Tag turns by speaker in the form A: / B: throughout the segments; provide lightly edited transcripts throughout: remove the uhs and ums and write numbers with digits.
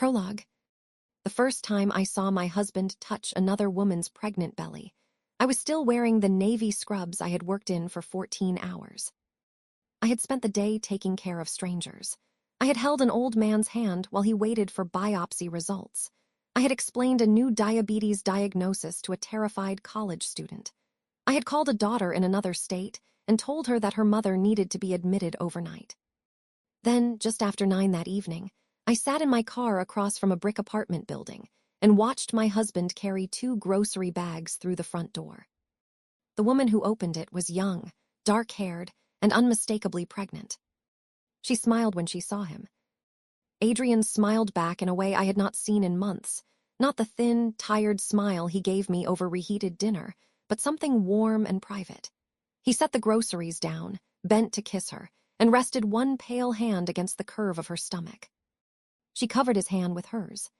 A: Prologue. The first time I saw my husband touch another woman's pregnant belly, I was still wearing the navy scrubs I had worked in for 14 hours. I had spent the day taking care of strangers. I had held an old man's hand while he waited for biopsy results. I had explained a new diabetes diagnosis to a terrified college student. I had called a daughter in another state and told her that her mother needed to be admitted overnight. Then, just after 9 that evening, I sat in my car across from a brick apartment building and watched my husband carry 2 grocery bags through the front door. The woman who opened it was young, dark-haired, and unmistakably pregnant. She smiled when she saw him. Adrian smiled back in a way I had not seen in months, not the thin, tired smile he gave me over reheated dinner, but something warm and private. He set the groceries down, bent to kiss her, and rested one pale hand against the curve of her stomach. She covered his hand with hers.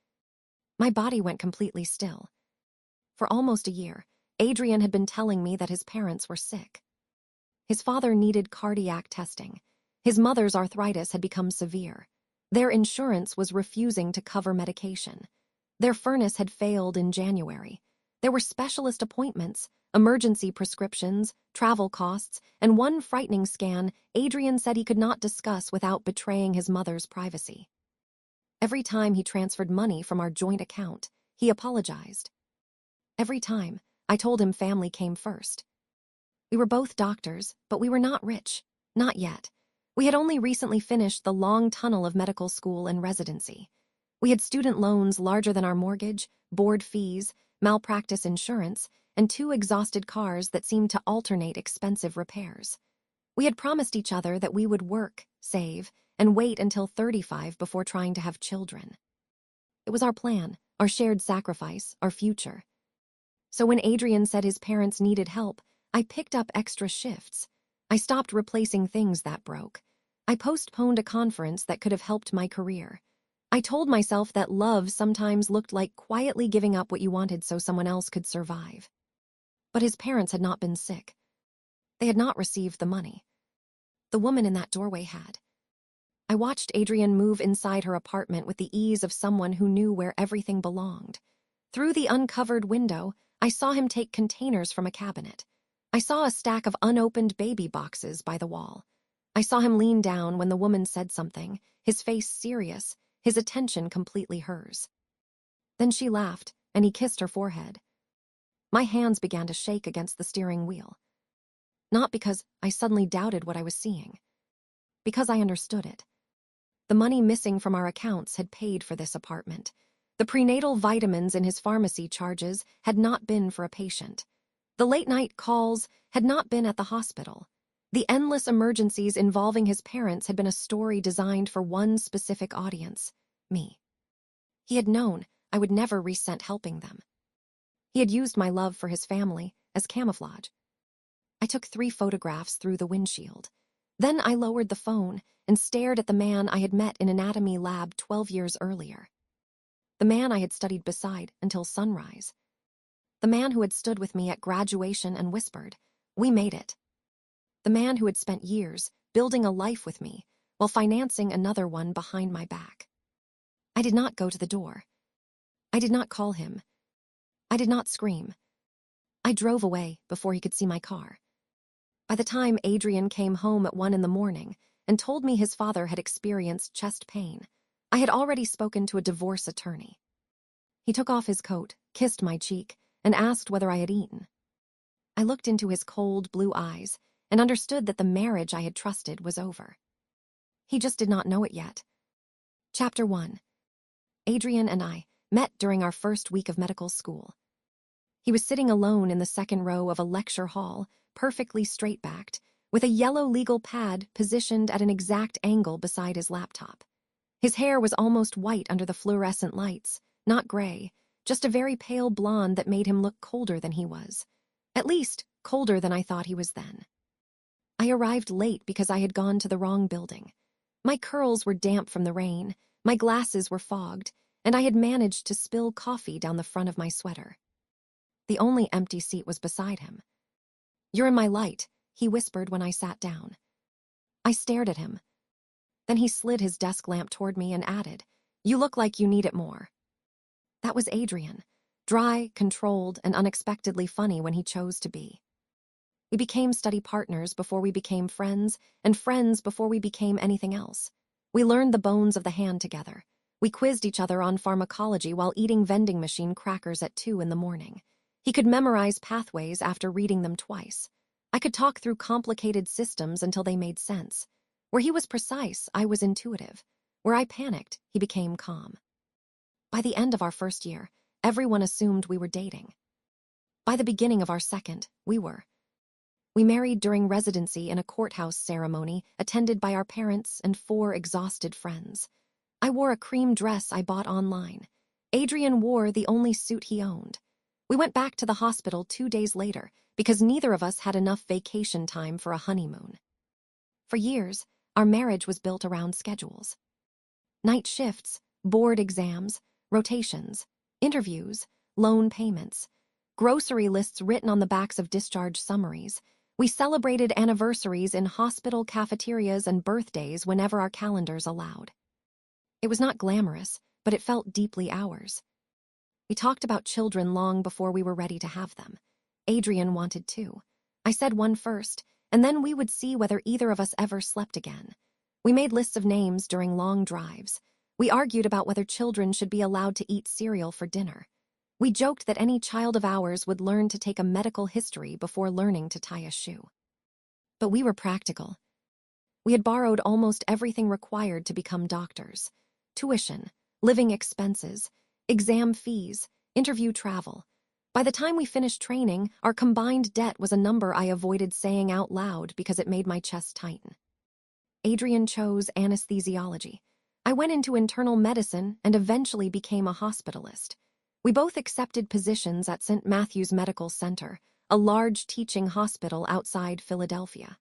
A: My body went completely still. For almost a year, Adrian had been telling me that his parents were sick. His father needed cardiac testing. His mother's arthritis had become severe. Their insurance was refusing to cover medication. Their furnace had failed in January. There were specialist appointments, emergency prescriptions, travel costs, and one frightening scan Adrian said he could not discuss without betraying his mother's privacy. Every time he transferred money from our joint account, he apologized. Every time, I told him family came first. We were both doctors, but we were not rich. Not yet. We had only recently finished the long tunnel of medical school and residency. We had student loans larger than our mortgage, board fees, malpractice insurance, and 2 exhausted cars that seemed to alternate expensive repairs. We had promised each other that we would work, save, and wait until 35 before trying to have children. It was our plan, our shared sacrifice, our future. So when Adrian said his parents needed help, I picked up extra shifts. I stopped replacing things that broke. I postponed a conference that could have helped my career. I told myself that love sometimes looked like quietly giving up what you wanted so someone else could survive. But his parents had not been sick. They had not received the money. The woman in that doorway had. I watched Adrian move inside her apartment with the ease of someone who knew where everything belonged. Through the uncovered window, I saw him take containers from a cabinet. I saw a stack of unopened baby boxes by the wall. I saw him lean down when the woman said something, his face serious, his attention completely hers. Then she laughed, and he kissed her forehead. My hands began to shake against the steering wheel. Not because I suddenly doubted what I was seeing. Because I understood it. The money missing from our accounts had paid for this apartment. The prenatal vitamins in his pharmacy charges had not been for a patient. The late-night calls had not been at the hospital. The endless emergencies involving his parents had been a story designed for one specific audience, me. He had known I would never resent helping them. He had used my love for his family as camouflage. I took 3 photographs through the windshield. Then I lowered the phone and stared at the man I had met in anatomy lab 12 years earlier. The man I had studied beside until sunrise. The man who had stood with me at graduation and whispered, "We made it." The man who had spent years building a life with me while financing another one behind my back. I did not go to the door. I did not call him. I did not scream. I drove away before he could see my car. By the time Adrian came home at 1 in the morning and told me his father had experienced chest pain, I had already spoken to a divorce attorney. He took off his coat, kissed my cheek, and asked whether I had eaten. I looked into his cold blue eyes and understood that the marriage I had trusted was over. He just did not know it yet. Chapter 1. Adrian and I met during our first week of medical school. He was sitting alone in the second row of a lecture hall, perfectly straight-backed, with a yellow legal pad positioned at an exact angle beside his laptop. His hair was almost white under the fluorescent lights, not gray, just a very pale blonde that made him look colder than he was. At least, colder than I thought he was then. I arrived late because I had gone to the wrong building. My curls were damp from the rain, my glasses were fogged, and I had managed to spill coffee down the front of my sweater. The only empty seat was beside him. "You're in my light," he whispered when I sat down. I stared at him. Then he slid his desk lamp toward me and added, You look like you need it more. That was Adrian, dry, controlled, and unexpectedly funny when he chose to be. We became study partners before we became friends, and friends before we became anything else. We learned the bones of the hand together. We quizzed each other on pharmacology while eating vending machine crackers at 2 in the morning. He could memorize pathways after reading them twice. I could talk through complicated systems until they made sense. Where he was precise, I was intuitive. Where I panicked, he became calm. By the end of our first year, everyone assumed we were dating. By the beginning of our second, we were. We married during residency in a courthouse ceremony attended by our parents and 4 exhausted friends. I wore a cream dress I bought online. Adrian wore the only suit he owned. We went back to the hospital 2 days later because neither of us had enough vacation time for a honeymoon. For years, our marriage was built around schedules. Night shifts, board exams, rotations, interviews, loan payments, grocery lists written on the backs of discharge summaries. We celebrated anniversaries in hospital cafeterias and birthdays whenever our calendars allowed. It was not glamorous, but it felt deeply ours. We talked about children long before we were ready to have them. Adrian wanted 2. I said 1 first, and then we would see whether either of us ever slept again. We made lists of names during long drives. We argued about whether children should be allowed to eat cereal for dinner. We joked that any child of ours would learn to take a medical history before learning to tie a shoe. But we were practical. We had borrowed almost everything required to become doctors: tuition, living expenses, exam fees, interview travel. By the time we finished training, our combined debt was a number I avoided saying out loud because it made my chest tighten. Adrian chose anesthesiology. I went into internal medicine and eventually became a hospitalist. We both accepted positions at St. Matthew's Medical Center, a large teaching hospital outside Philadelphia.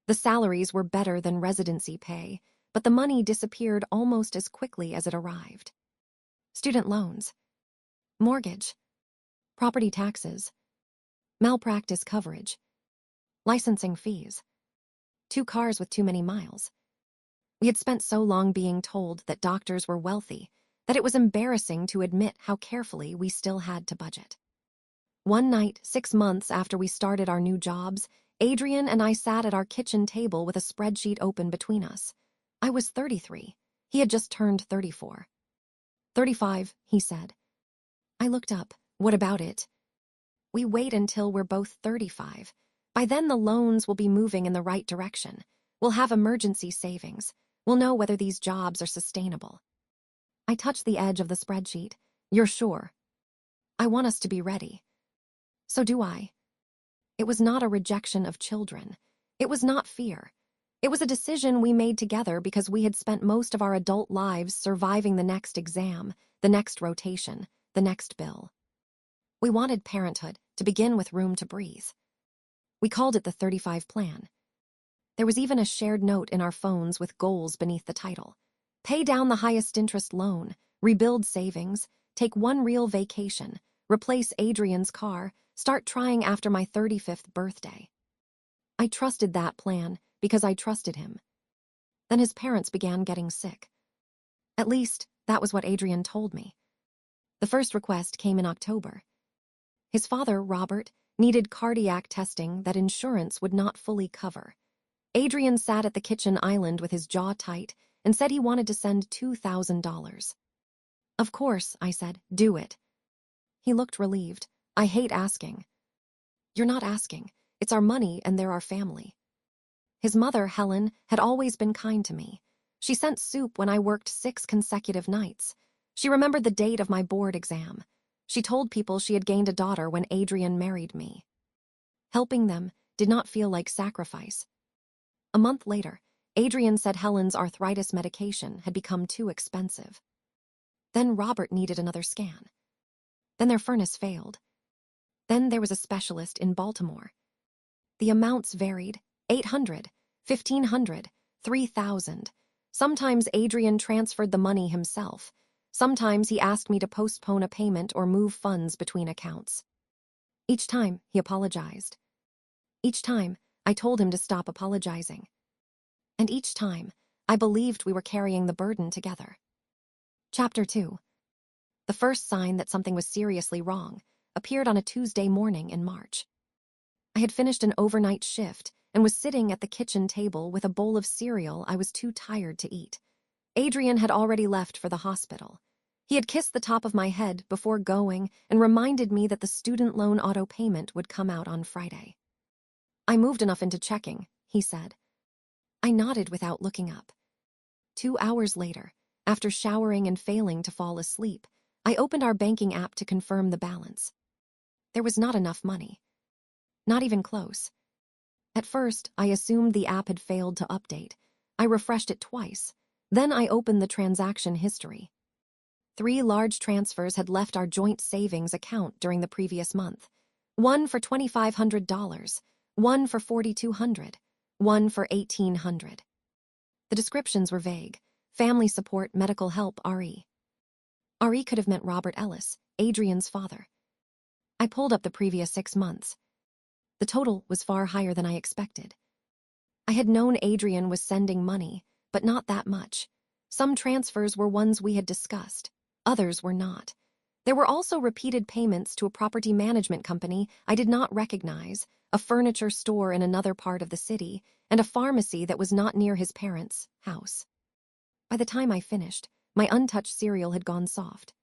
A: The salaries were better than residency pay, but the money disappeared almost as quickly as it arrived. Student loans, mortgage, property taxes, malpractice coverage, licensing fees, 2 cars with too many miles. We had spent so long being told that doctors were wealthy that it was embarrassing to admit how carefully we still had to budget. One night, 6 months after we started our new jobs, Adrian and I sat at our kitchen table with a spreadsheet open between us. I was 33. He had just turned 34. 35, he said. I looked up. What about it? We wait until we're both 35. By then the loans will be moving in the right direction. We'll have emergency savings. We'll know whether these jobs are sustainable. I touched the edge of the spreadsheet. You're sure? I want us to be ready. So do I. It was not a rejection of children. It was not fear. It was a decision we made together because we had spent most of our adult lives surviving the next exam, the next rotation, the next bill. We wanted parenthood to begin with room to breathe. We called it the 35 Plan. There was even a shared note in our phones with goals beneath the title. Pay down the highest interest loan, rebuild savings, take 1 real vacation, replace Adrian's car, start trying after my 35th birthday. I trusted that plan because I trusted him. Then his parents began getting sick. At least, that was what Adrian told me. The first request came in October. His father, Robert, needed cardiac testing that insurance would not fully cover. Adrian sat at the kitchen island with his jaw tight and said he wanted to send $2,000. Of course, I said, do it. He looked relieved. I hate asking. You're not asking. It's our money and they're our family. His mother, Helen, had always been kind to me. She sent soup when I worked 6 consecutive nights. She remembered the date of my board exam. She told people she had gained a daughter when Adrian married me. Helping them did not feel like sacrifice. A month later, Adrian said Helen's arthritis medication had become too expensive. Then Robert needed another scan. Then their furnace failed. Then there was a specialist in Baltimore. The amounts varied: 800, 1,500, 3,000. Sometimes Adrian transferred the money himself. Sometimes he asked me to postpone a payment or move funds between accounts. Each time, he apologized. Each time, I told him to stop apologizing. And each time, I believed we were carrying the burden together. Chapter 2. The first sign that something was seriously wrong appeared on a Tuesday morning in March. I had finished an overnight shift and was sitting at the kitchen table with a bowl of cereal I was too tired to eat. Adrian had already left for the hospital. He had kissed the top of my head before going and reminded me that the student loan auto payment would come out on Friday. "I moved enough into checking," he said. I nodded without looking up. 2 hours later, after showering and failing to fall asleep, I opened our banking app to confirm the balance. There was not enough money. Not even close. At first, I assumed the app had failed to update. I refreshed it twice. Then I opened the transaction history. 3 large transfers had left our joint savings account during the previous month. One for $2,500, one for $4,200, one for $1,800. The descriptions were vague. Family support, medical help, RE. RE could have meant Robert Ellis, Adrian's father. I pulled up the previous 6 months. The total was far higher than I expected. I had known Adrian was sending money, but not that much. Some transfers were ones we had discussed. Others were not. There were also repeated payments to a property management company I did not recognize, a furniture store in another part of the city, and a pharmacy that was not near his parents' house. By the time I finished, my untouched cereal had gone soft.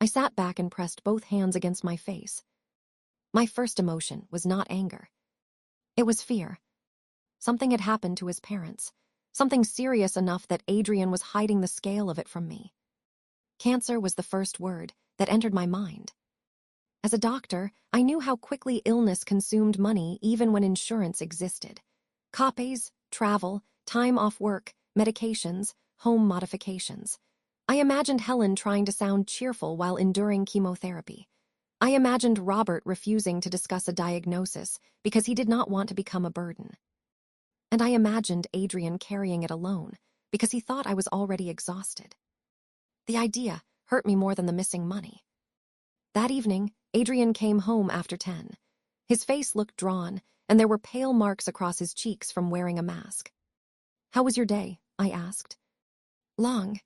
A: I sat back and pressed both hands against my face. My first emotion was not anger. It was fear. Something had happened to his parents, something serious enough that Adrian was hiding the scale of it from me. Cancer was the first word that entered my mind. As a doctor, I knew how quickly illness consumed money even when insurance existed. Copays, travel, time off work, medications, home modifications. I imagined Helen trying to sound cheerful while enduring chemotherapy. I imagined Robert refusing to discuss a diagnosis because he did not want to become a burden. And I imagined Adrian carrying it alone because he thought I was already exhausted. The idea hurt me more than the missing money. That evening, Adrian came home after 10. His face looked drawn, and there were pale marks across his cheeks from wearing a mask. "How was your day?" I asked. "Long."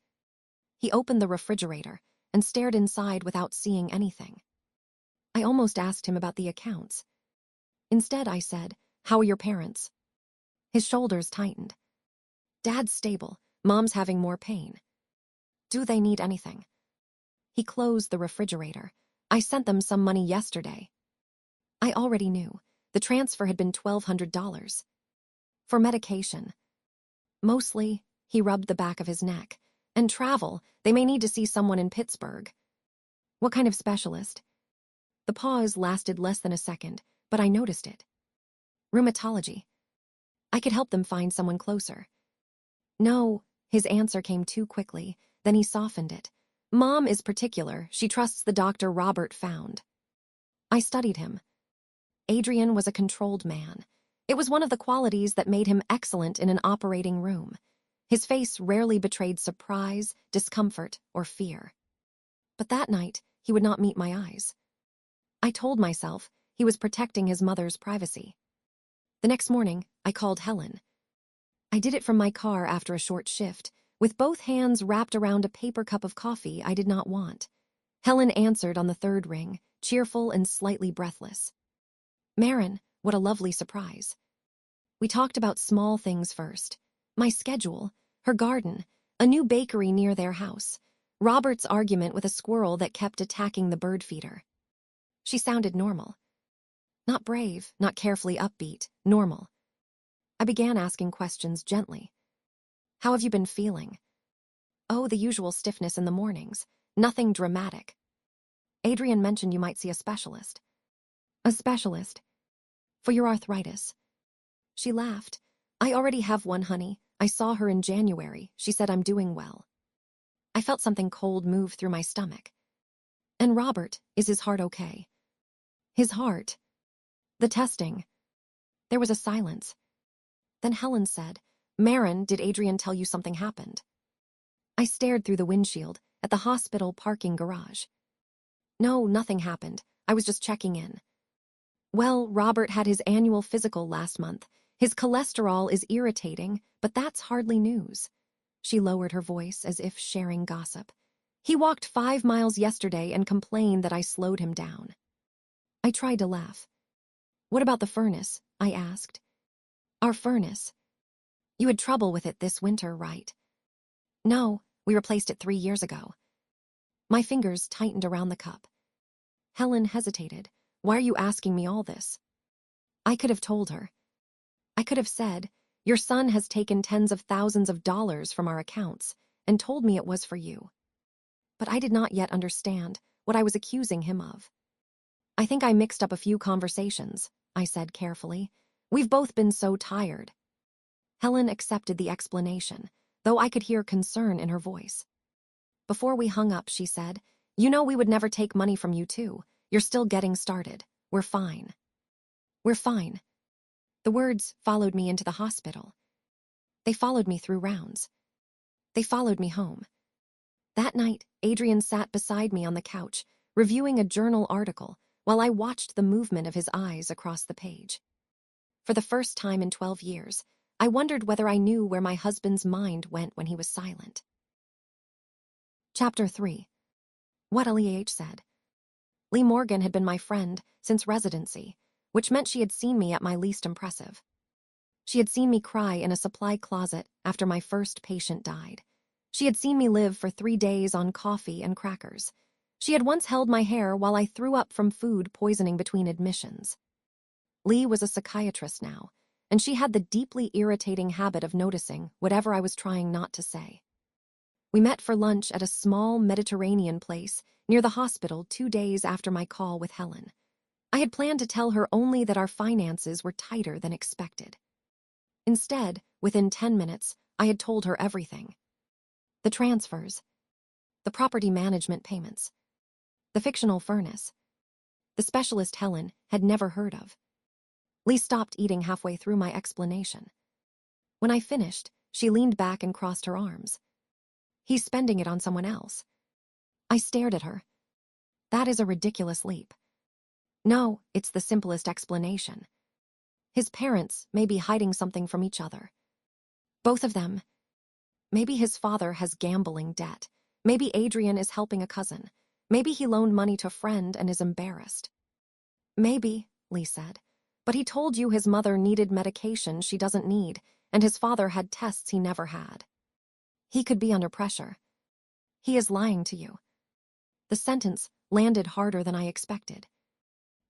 A: He opened the refrigerator and stared inside without seeing anything. I almost asked him about the accounts. Instead, I said, "How are your parents?" His shoulders tightened. "Dad's stable. Mom's having more pain." "Do they need anything?" He closed the refrigerator. "I sent them some money yesterday." I already knew. The transfer had been $1,200. For medication. Mostly, he rubbed the back of his neck. And travel, they may need to see someone in Pittsburgh. "What kind of specialist?" The pause lasted less than a second, but I noticed it. "Rheumatology. I could help them find someone closer." "No," his answer came too quickly, then he softened it. "Mom is particular. She trusts the doctor Robert found." I studied him. Adrian was a controlled man. It was one of the qualities that made him excellent in an operating room. His face rarely betrayed surprise, discomfort, or fear. But that night, he would not meet my eyes. I told myself he was protecting his mother's privacy. The next morning, I called Helen. I did it from my car after a short shift, with both hands wrapped around a paper cup of coffee I did not want. Helen answered on the third ring, cheerful and slightly breathless. "Marin, what a lovely surprise." We talked about small things first. My schedule, her garden, a new bakery near their house, Robert's argument with a squirrel that kept attacking the bird feeder. She sounded normal. Not brave, not carefully upbeat, normal. I began asking questions gently. "How have you been feeling?" "Oh, the usual stiffness in the mornings. Nothing dramatic." "Adrian mentioned you might see a specialist." "A specialist?" "For your arthritis." She laughed. "I already have one, honey. I saw her in January. She said I'm doing well." I felt something cold move through my stomach. "And Robert, is his heart okay?" "His heart?" "The testing." There was a silence. Then Helen said, "Marin, did Adrian tell you something happened?" I stared through the windshield at the hospital parking garage. "No, nothing happened. I was just checking in." "Well, Robert had his annual physical last month. His cholesterol is irritating, but that's hardly news." She lowered her voice as if sharing gossip. He walked 5 miles yesterday and complained that I slowed him down. I tried to laugh. What about the furnace? I asked. Our furnace. You had trouble with it this winter, right? No, we replaced it 3 years ago. My fingers tightened around the cup. Helen hesitated. Why are you asking me all this? I could have told her. I could have said, your son has taken tens of thousands of dollars from our accounts and told me it was for you. But I did not yet understand what I was accusing him of. I think I mixed up a few conversations, I said carefully. We've both been so tired. Helen accepted the explanation, though I could hear concern in her voice. Before we hung up, she said, you know we would never take money from you too. You're still getting started. We're fine. We're fine. The words followed me into the hospital. They followed me through rounds. They followed me home. That night, Adrian sat beside me on the couch, reviewing a journal article, while I watched the movement of his eyes across the page. For the first time in 12 years, I wondered whether I knew where my husband's mind went when he was silent. Chapter 3. What L.E.H. said. Lee Morgan had been my friend since residency, which meant she had seen me at my least impressive. She had seen me cry in a supply closet after my first patient died. She had seen me live for 3 days on coffee and crackers. She had once held my hair while I threw up from food poisoning between admissions. Lee was a psychiatrist now, and she had the deeply irritating habit of noticing whatever I was trying not to say. We met for lunch at a small Mediterranean place near the hospital 2 days after my call with Helen. I had planned to tell her only that our finances were tighter than expected. Instead, within 10 minutes, I had told her everything. The transfers, the property management payments, the fictional furnace, the specialist Helen had never heard of. Lee stopped eating halfway through my explanation. When I finished, she leaned back and crossed her arms. He's spending it on someone else. I stared at her. That is a ridiculous leap. No, it's the simplest explanation. His parents may be hiding something from each other. Both of them. Maybe his father has gambling debt. Maybe Adrian is helping a cousin. Maybe he loaned money to a friend and is embarrassed. Maybe, Lee said, but he told you his mother needed medication she doesn't need, and his father had tests he never had. He could be under pressure. He is lying to you. The sentence landed harder than I expected.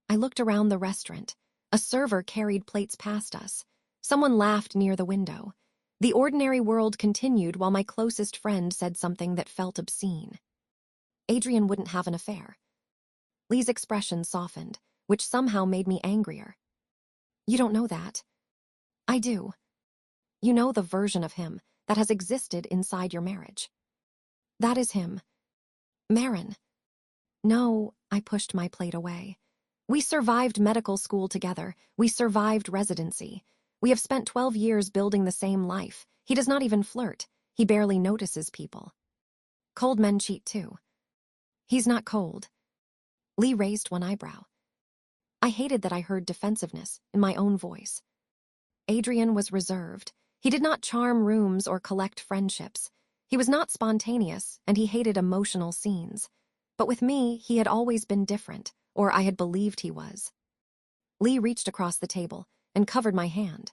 A: I looked around the restaurant. A server carried plates past us. Someone laughed near the window. The ordinary world continued while my closest friend said something that felt obscene. Adrian wouldn't have an affair. Lee's expression softened, which somehow made me angrier. You don't know that. I do. You know the version of him that has existed inside your marriage. That is him. Marin. No, I pushed my plate away. We survived medical school together. We survived residency. We have spent 12 years building the same life. He does not even flirt. He barely notices people. Cold men cheat too. He's not cold. Lee raised one eyebrow. I hated that I heard defensiveness in my own voice. Adrian was reserved. He did not charm rooms or collect friendships. He was not spontaneous, and he hated emotional scenes. But with me, he had always been different, or I had believed he was. Lee reached across the table and covered my hand.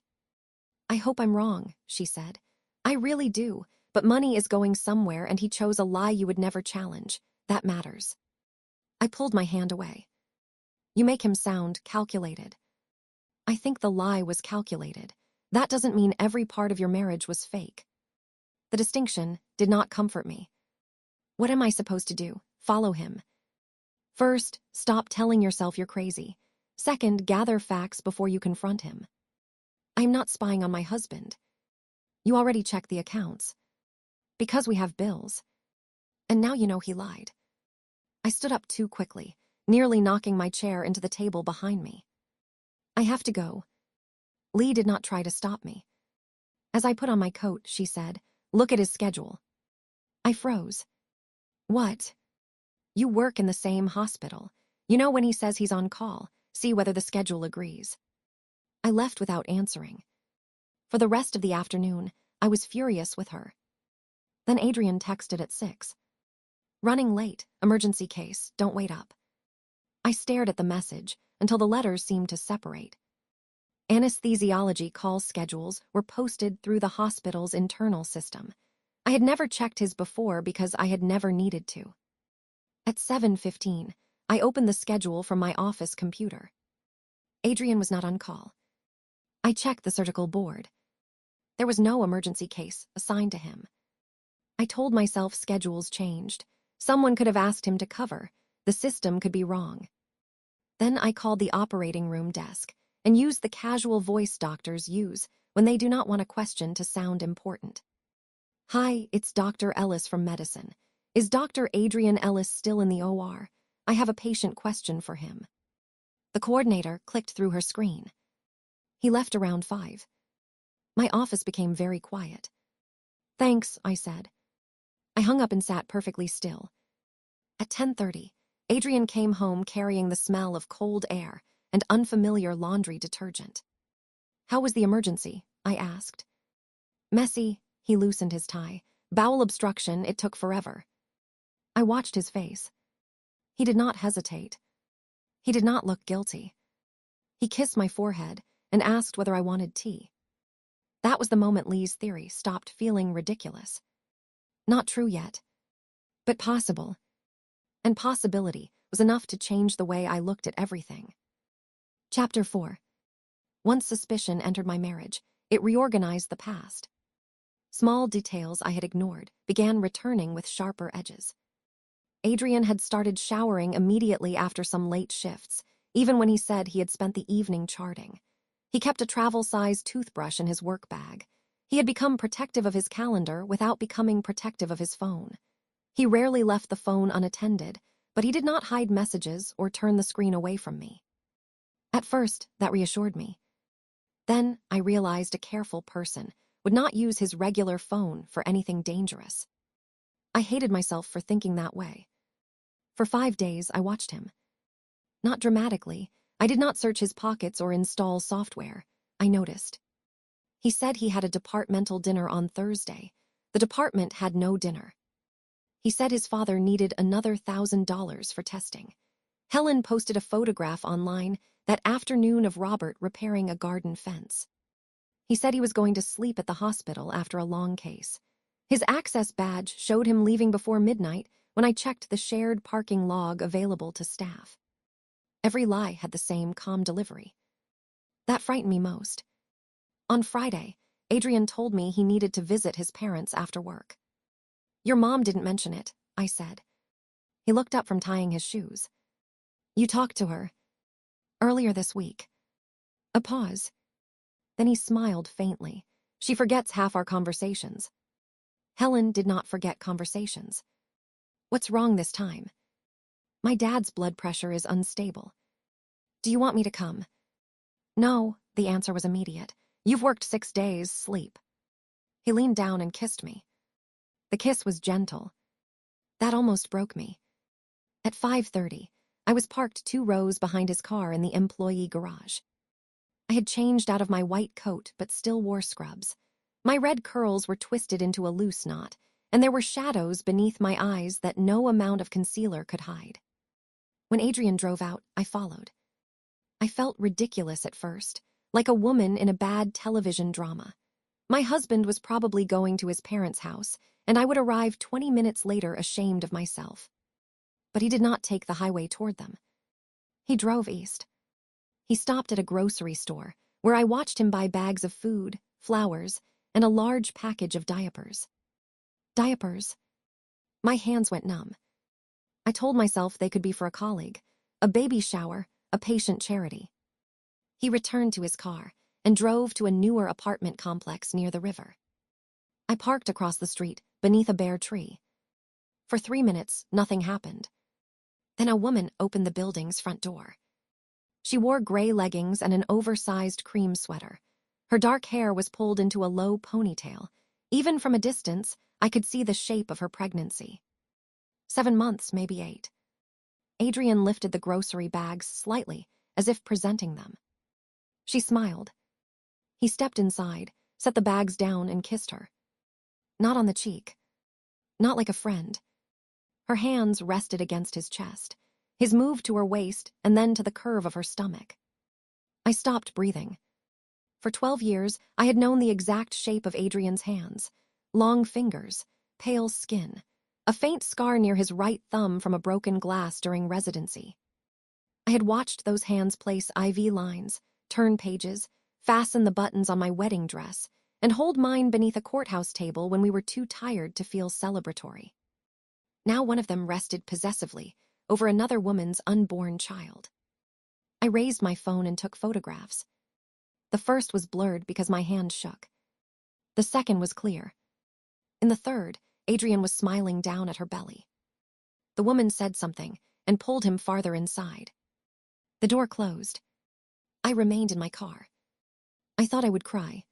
A: I hope I'm wrong, she said. I really do, but money is going somewhere and he chose a lie you would never challenge. That matters. I pulled my hand away. You make him sound calculated. I think the lie was calculated. That doesn't mean every part of your marriage was fake. The distinction did not comfort me. What am I supposed to do? Follow him. First, stop telling yourself you're crazy. Second, gather facts before you confront him. I'm not spying on my husband. You already checked the accounts. Because we have bills. And now you know he lied. I stood up too quickly, nearly knocking my chair into the table behind me. I have to go. Lee did not try to stop me. As I put on my coat, she said, look at his schedule. I froze. What? You work in the same hospital. You know when he says he's on call, see whether the schedule agrees. I left without answering. For the rest of the afternoon, I was furious with her. Then Adrian texted at 6. Running late, emergency case, don't wait up. I stared at the message until the letters seemed to separate. Anesthesiology call schedules were posted through the hospital's internal system. I had never checked his before because I had never needed to. At 7:15, I opened the schedule from my office computer. Adrian was not on call. I checked the surgical board. There was no emergency case assigned to him. I told myself schedules changed. Someone could have asked him to cover. The system could be wrong. Then I called the operating room desk and used the casual voice doctors use when they do not want a question to sound important. Hi, it's Dr. Ellis from medicine. Is Dr. Adrian Ellis still in the OR? I have a patient question for him. The coordinator clicked through her screen. He left around 5. My office became very quiet. Thanks, I said. I hung up and sat perfectly still. At 10:30, Adrian came home carrying the smell of cold air and unfamiliar laundry detergent. How was the emergency? I asked. Messy, he loosened his tie. Bowel obstruction, it took forever. I watched his face. He did not hesitate. He did not look guilty. He kissed my forehead and asked whether I wanted tea. That was the moment Lee's theory stopped feeling ridiculous. Not true yet, but possible. And possibility was enough to change the way I looked at everything. Chapter 4. Once suspicion entered my marriage, it reorganized the past. Small details I had ignored began returning with sharper edges. Adrian had started showering immediately after some late shifts, even when he said he had spent the evening charting. He kept a travel-sized toothbrush in his work bag. He had become protective of his calendar without becoming protective of his phone. He rarely left the phone unattended, but he did not hide messages or turn the screen away from me. At first, that reassured me. Then, I realized a careful person would not use his regular phone for anything dangerous. I hated myself for thinking that way. For 5 days, I watched him. Not dramatically. I did not search his pockets or install software. I noticed. He said he had a departmental dinner on Thursday. The department had no dinner. He said his father needed another $1,000 for testing. Helen posted a photograph online that afternoon of Robert repairing a garden fence. He said he was going to sleep at the hospital after a long case. His access badge showed him leaving before midnight when I checked the shared parking log available to staff. Every lie had the same calm delivery. That frightened me most. On Friday, Adrian told me he needed to visit his parents after work. Your mom didn't mention it, I said. He looked up from tying his shoes. You talked to her. Earlier this week. A pause. Then he smiled faintly. She forgets half our conversations. Helen did not forget conversations. What's wrong this time? My dad's blood pressure is unstable. Do you want me to come? No, the answer was immediate. You've worked 6 days, sleep. He leaned down and kissed me. The kiss was gentle. That almost broke me. At 5:30, I was parked 2 rows behind his car in the employee garage. I had changed out of my white coat but still wore scrubs. My red curls were twisted into a loose knot, and there were shadows beneath my eyes that no amount of concealer could hide. When Adrian drove out, I followed. I felt ridiculous at first, like a woman in a bad television drama. My husband was probably going to his parents' house, and I would arrive 20 minutes later ashamed of myself. But he did not take the highway toward them. He drove east. He stopped at a grocery store, where I watched him buy bags of food, flowers, and a large package of diapers. Diapers. My hands went numb. I told myself they could be for a colleague, a baby shower, a patient charity. He returned to his car and drove to a newer apartment complex near the river. I parked across the street, beneath a bare tree. For 3 minutes, nothing happened. Then a woman opened the building's front door. She wore gray leggings and an oversized cream sweater. Her dark hair was pulled into a low ponytail. Even from a distance, I could see the shape of her pregnancy. 7 months, maybe 8. Adrian lifted the grocery bags slightly, as if presenting them. She smiled. He stepped inside, set the bags down, and kissed her. Not on the cheek. Not like a friend. Her hands rested against his chest, his move to her waist and then to the curve of her stomach. I stopped breathing. For 12 years, I had known the exact shape of Adrian's hands. Long fingers, pale skin, a faint scar near his right thumb from a broken glass during residency. I had watched those hands place IV lines, turn pages, fasten the buttons on my wedding dress, and hold mine beneath a courthouse table when we were too tired to feel celebratory. Now one of them rested possessively over another woman's unborn child. I raised my phone and took photographs. The first was blurred because my hand shook. The second was clear. In the third, Adrian was smiling down at her belly. The woman said something and pulled him farther inside. The door closed. I remained in my car. I thought I would cry.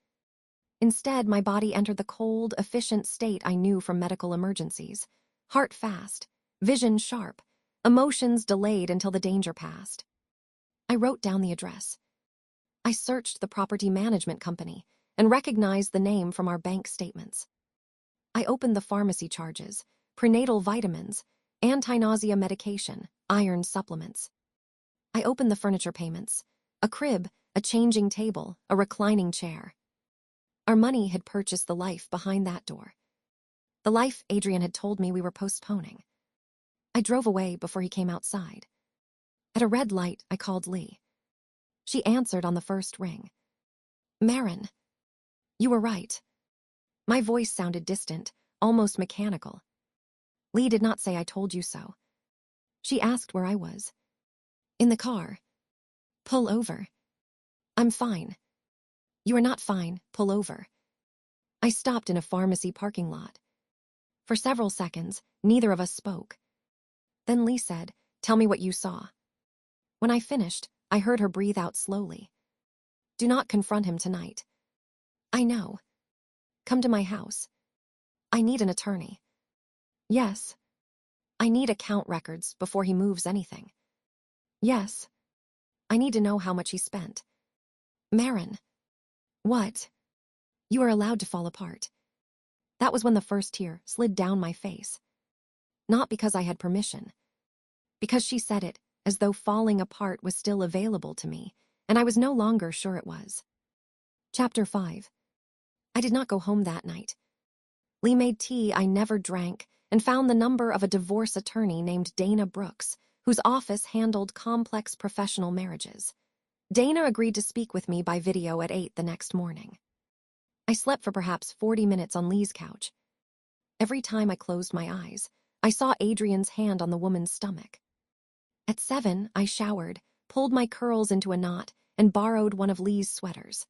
A: Instead, my body entered the cold, efficient state I knew from medical emergencies. Heart fast, vision sharp, emotions delayed until the danger passed. I wrote down the address. I searched the property management company and recognized the name from our bank statements. I opened the pharmacy charges, prenatal vitamins, anti-nausea medication, iron supplements. I opened the furniture payments, a crib, a changing table, a reclining chair. Our money had purchased the life behind that door. The life Adrian had told me we were postponing. I drove away before he came outside. At a red light, I called Lee. She answered on the first ring. Marin. You were right. My voice sounded distant, almost mechanical. Lee did not say I told you so. She asked where I was. In the car. Pull over. I'm fine. You are not fine, pull over. I stopped in a pharmacy parking lot. For several seconds, neither of us spoke. Then Lee said, Tell me what you saw. When I finished, I heard her breathe out slowly. Do not confront him tonight. I know. Come to my house. I need an attorney. Yes. I need account records before he moves anything. Yes. I need to know how much he spent. Marin. What? You are allowed to fall apart. That was when the first tear slid down my face. Not because I had permission. Because she said it as though falling apart was still available to me, and I was no longer sure it was. Chapter 5. I did not go home that night. Lee made tea I never drank and found the number of a divorce attorney named Dana Brooks, whose office handled complex professional marriages. Dana agreed to speak with me by video at 8 the next morning. I slept for perhaps 40 minutes on Lee's couch. Every time I closed my eyes, I saw Adrian's hand on the woman's stomach. At 7, I showered, pulled my curls into a knot, and borrowed one of Lee's sweaters.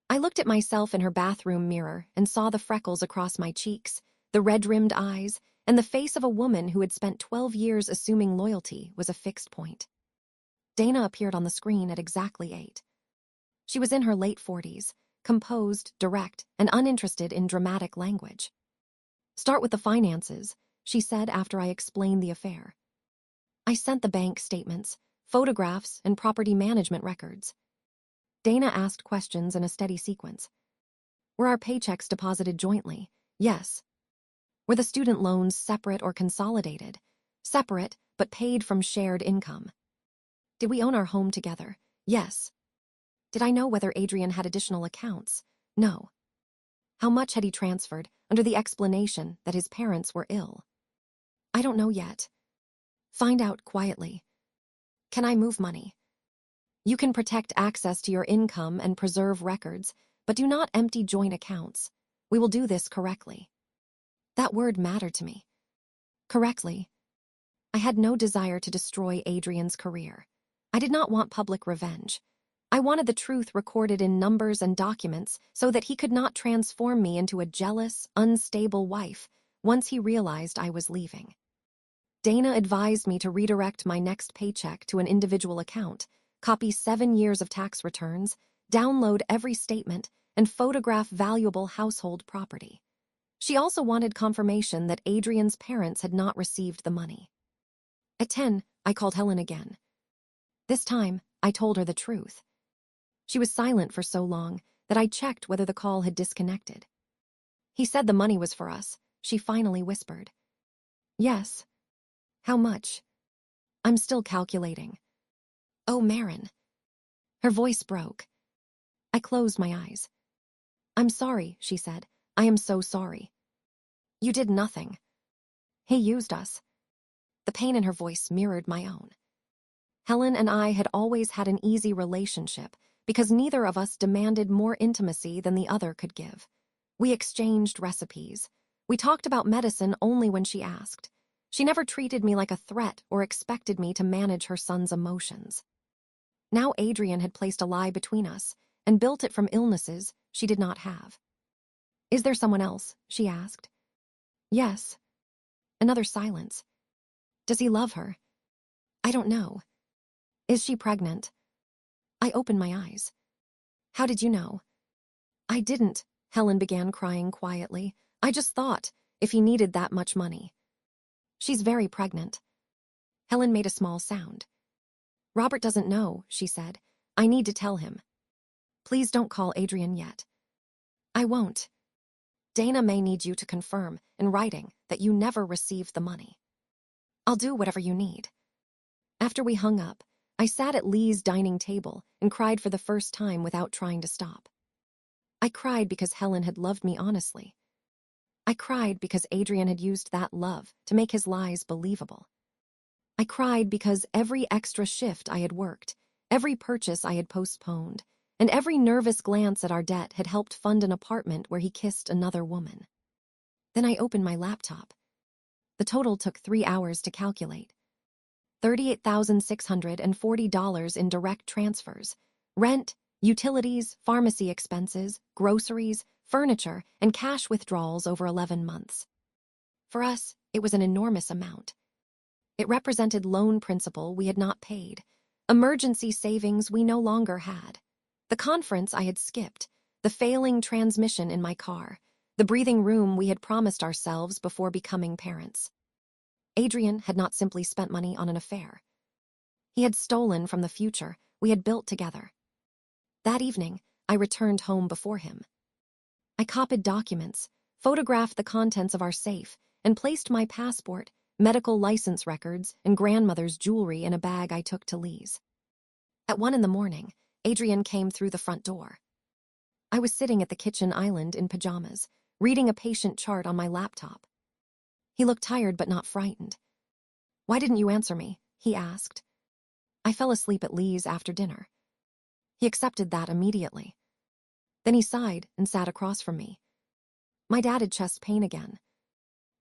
A: I looked at myself in her bathroom mirror and saw the freckles across my cheeks, the red-rimmed eyes, and the face of a woman who had spent 12 years assuming loyalty was a fixed point. Dana appeared on the screen at exactly 8. She was in her late 40s, composed, direct, and uninterested in dramatic language. Start with the finances, she said after I explained the affair. I sent the bank statements, photographs, and property management records. Dana asked questions in a steady sequence. Were our paychecks deposited jointly? Yes. Were the student loans separate or consolidated? Separate, but paid from shared income. Did we own our home together? Yes. Did I know whether Adrian had additional accounts? No. How much had he transferred under the explanation that his parents were ill? I don't know yet. Find out quietly. Can I move money? You can protect access to your income and preserve records, but do not empty joint accounts. We will do this correctly. That word mattered to me. Correctly. I had no desire to destroy Adrian's career. I did not want public revenge. I wanted the truth recorded in numbers and documents so that he could not transform me into a jealous, unstable wife once he realized I was leaving. Dana advised me to redirect my next paycheck to an individual account, copy 7 years of tax returns, download every statement, and photograph valuable household property. She also wanted confirmation that Adrian's parents had not received the money. At 10, I called Helen again. This time, I told her the truth. She was silent for so long that I checked whether the call had disconnected. He said the money was for us, she finally whispered. Yes. How much? I'm still calculating. Oh, Marin. Her voice broke. I closed my eyes. I'm sorry, she said. I am so sorry. You did nothing. He used us. The pain in her voice mirrored my own. Helen and I had always had an easy relationship because neither of us demanded more intimacy than the other could give. We exchanged recipes. We talked about medicine only when she asked. She never treated me like a threat or expected me to manage her son's emotions. Now Adrian had placed a lie between us and built it from illnesses she did not have. Is there someone else? She asked. Yes. Another silence. Does he love her? I don't know. Is she pregnant? I opened my eyes. How did you know? I didn't, Helen began crying quietly. I just thought, if he needed that much money. She's very pregnant. Helen made a small sound. Robert doesn't know, she said. I need to tell him. Please don't call Adrian yet. I won't. Dana may need you to confirm, in writing, that you never received the money. I'll do whatever you need. After we hung up, I sat at Lee's dining table and cried for the first time without trying to stop. I cried because Helen had loved me honestly. I cried because Adrian had used that love to make his lies believable. I cried because every extra shift I had worked, every purchase I had postponed, and every nervous glance at our debt had helped fund an apartment where he kissed another woman. Then I opened my laptop. The total took 3 hours to calculate. $38,640 in direct transfers, rent, utilities, pharmacy expenses, groceries, furniture, and cash withdrawals over 11 months. For us, it was an enormous amount. It represented loan principal we had not paid, emergency savings we no longer had, the conference I had skipped, the failing transmission in my car, the breathing room we had promised ourselves before becoming parents. Adrian had not simply spent money on an affair. He had stolen from the future we had built together. That evening, I returned home before him. I copied documents, photographed the contents of our safe, and placed my passport, medical license records, and grandmother's jewelry in a bag I took to Lee's. At 1 a.m, Adrian came through the front door. I was sitting at the kitchen island in pajamas, reading a patient chart on my laptop. He looked tired but not frightened. Why didn't you answer me? He asked. I fell asleep at Lee's after dinner. He accepted that immediately. Then he sighed and sat across from me. My dad had chest pain again.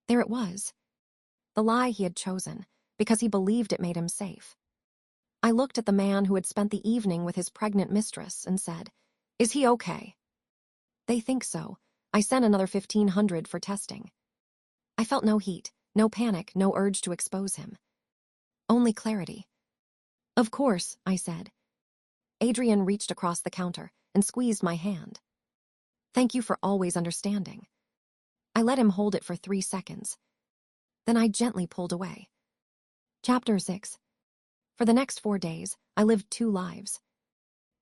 A: There it was. The lie he had chosen, because he believed it made him safe. I looked at the man who had spent the evening with his pregnant mistress and said, Is he okay? They think so. I sent another $1,500 for testing. I felt no heat, no panic, no urge to expose him. Only clarity. Of course, I said. Adrian reached across the counter and squeezed my hand. Thank you for always understanding. I let him hold it for 3 seconds. Then I gently pulled away. Chapter 6. For the next 4 days, I lived 2 lives.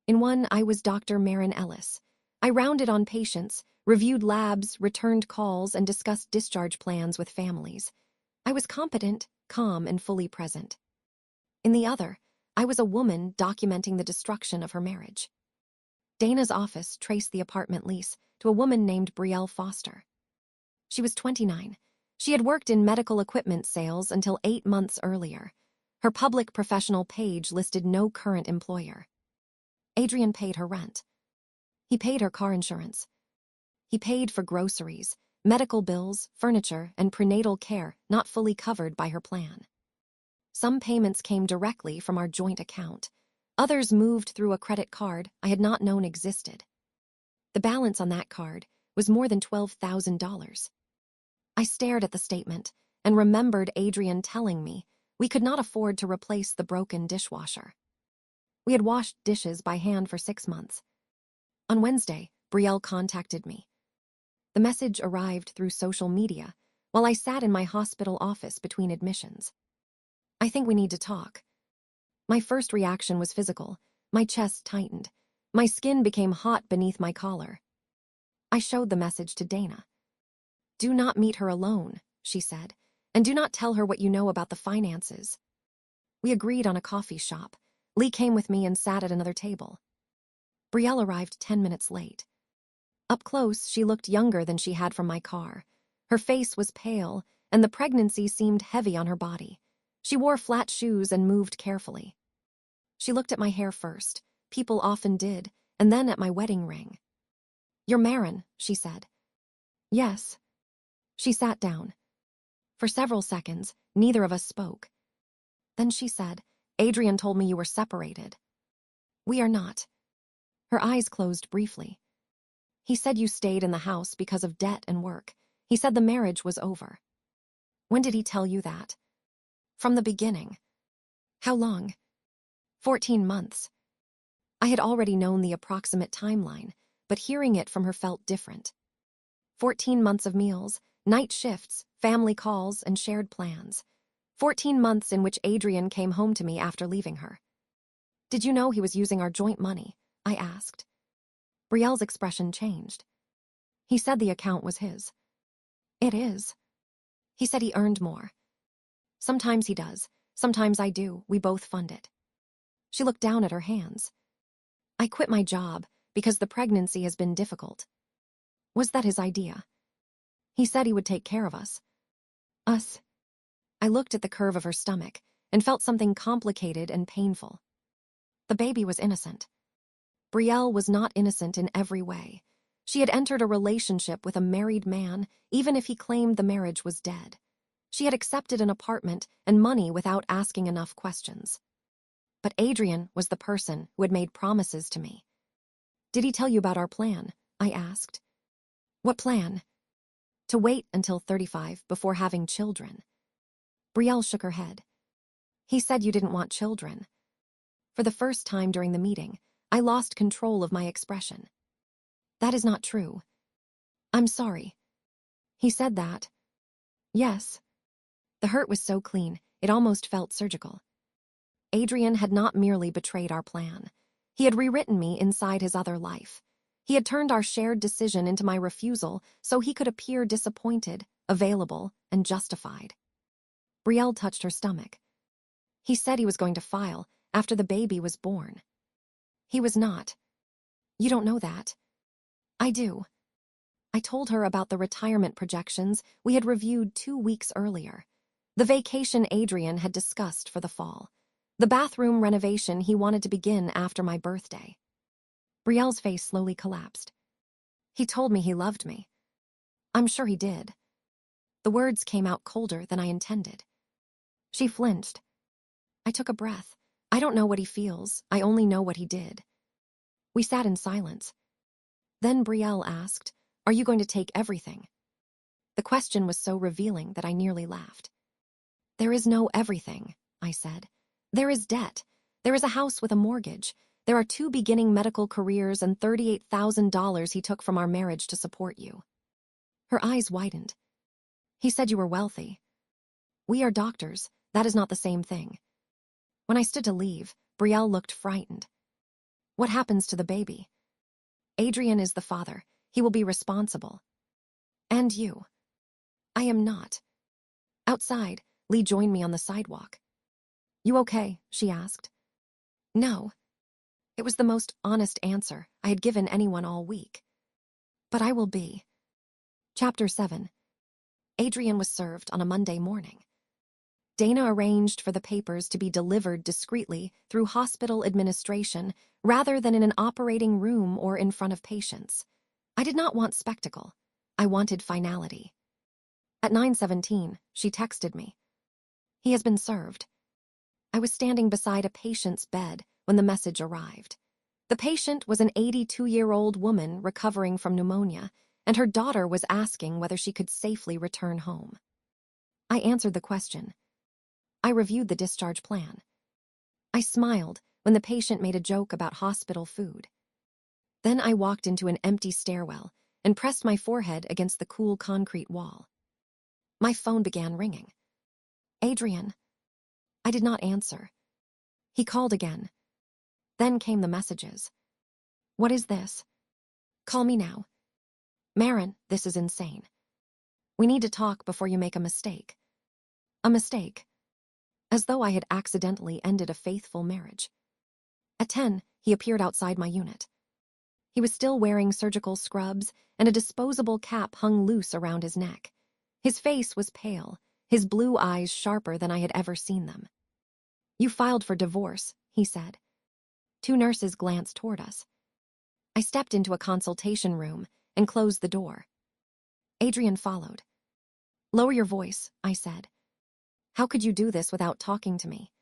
A: In one, I was Dr. Marin Ellis. I rounded on patients, reviewed labs, returned calls, and discussed discharge plans with families. I was competent, calm, and fully present. In the other, I was a woman documenting the destruction of her marriage. Dana's office traced the apartment lease to a woman named Brielle Foster. She was 29. She had worked in medical equipment sales until 8 months earlier. Her public professional page listed no current employer. Adrian paid her rent. He paid her car insurance. He paid for groceries, medical bills, furniture, and prenatal care not fully covered by her plan. Some payments came directly from our joint account. Others moved through a credit card I had not known existed. The balance on that card was more than $12,000. I stared at the statement and remembered Adrian telling me we could not afford to replace the broken dishwasher. We had washed dishes by hand for 6 months. On Wednesday, Brielle contacted me. The message arrived through social media while I sat in my hospital office between admissions. I think we need to talk. My first reaction was physical. My chest tightened. My skin became hot beneath my collar. I showed the message to Dana. Do not meet her alone, she said. And do not tell her what you know about the finances. We agreed on a coffee shop. Lee came with me and sat at another table. Brielle arrived 10 minutes late. Up close, she looked younger than she had from my car. Her face was pale, and the pregnancy seemed heavy on her body. She wore flat shoes and moved carefully. She looked at my hair first. People often did, and then at my wedding ring. "You're Marin," she said. "Yes." She sat down. For several seconds, neither of us spoke. Then she said, "Adrian told me you were separated." "We are not." Her eyes closed briefly. "He said you stayed in the house because of debt and work. He said the marriage was over." "When did he tell you that?" "From the beginning." "How long?" 14 months. I had already known the approximate timeline, but hearing it from her felt different. 14 months of meals, night shifts, family calls, and shared plans. 14 months in which Adrian came home to me after leaving her. "Did you know he was using our joint money?" I asked. Brielle's expression changed. "He said the account was his." "It is." "He said he earned more." "Sometimes he does. Sometimes I do. We both fund it." She looked down at her hands. "I quit my job because the pregnancy has been difficult." "Was that his idea?" "He said he would take care of us." "Us?" I looked at the curve of her stomach and felt something complicated and painful. The baby was innocent. Brielle was not innocent in every way. She had entered a relationship with a married man, even if he claimed the marriage was dead. She had accepted an apartment and money without asking enough questions. But Adrian was the person who had made promises to me. "Did he tell you about our plan?" I asked. "What plan?" "To wait until 35 before having children." Brielle shook her head. "He said you didn't want children." For the first time during the meeting, I lost control of my expression. "That is not true." "I'm sorry." "He said that." "Yes." The hurt was so clean, it almost felt surgical. Adrian had not merely betrayed our plan. He had rewritten me inside his other life. He had turned our shared decision into my refusal so he could appear disappointed, available, and justified. Brielle touched her stomach. "He said he was going to file after the baby was born." "He was not." "You don't know that." "I do." I told her about the retirement projections we had reviewed 2 weeks earlier. The vacation Adrian had discussed for the fall. The bathroom renovation he wanted to begin after my birthday. Brielle's face slowly collapsed. "He told me he loved me." "I'm sure he did." The words came out colder than I intended. She flinched. I took a breath. I don't know what he feels. I only know what he did. We sat in silence. Then Brielle asked, "Are you going to take everything?" The question was so revealing that I nearly laughed. "There is no everything," I said. "There is debt. There is a house with a mortgage. There are 2 beginning medical careers and $38,000 he took from our marriage to support you." Her eyes widened. "He said you were wealthy." "We are doctors. That is not the same thing." When I stood to leave, Brielle looked frightened. "What happens to the baby?" "Adrian is the father. He will be responsible." "And you?" "I am not." Outside, Lee joined me on the sidewalk. "You okay?" she asked. "No." It was the most honest answer I had given anyone all week. "But I will be." Chapter 7. Adrian was served on a Monday morning. Dana arranged for the papers to be delivered discreetly through hospital administration rather than in an operating room or in front of patients. I did not want spectacle. I wanted finality. At 9:17, she texted me. "He has been served." I was standing beside a patient's bed when the message arrived. The patient was an 82-year-old woman recovering from pneumonia, and her daughter was asking whether she could safely return home. I answered the question. I reviewed the discharge plan. I smiled when the patient made a joke about hospital food. Then I walked into an empty stairwell and pressed my forehead against the cool concrete wall. My phone began ringing. "Adrian." I did not answer. He called again. Then came the messages. "What is this?" "Call me now." "Marin, this is insane. We need to talk before you make a mistake." A mistake. As though I had accidentally ended a faithful marriage. At 10, he appeared outside my unit. He was still wearing surgical scrubs, and a disposable cap hung loose around his neck. His face was pale, his blue eyes sharper than I had ever seen them. "You filed for divorce," he said. 2 nurses glanced toward us. I stepped into a consultation room and closed the door. Adrian followed. "Lower your voice," I said. "How could you do this without talking to me?"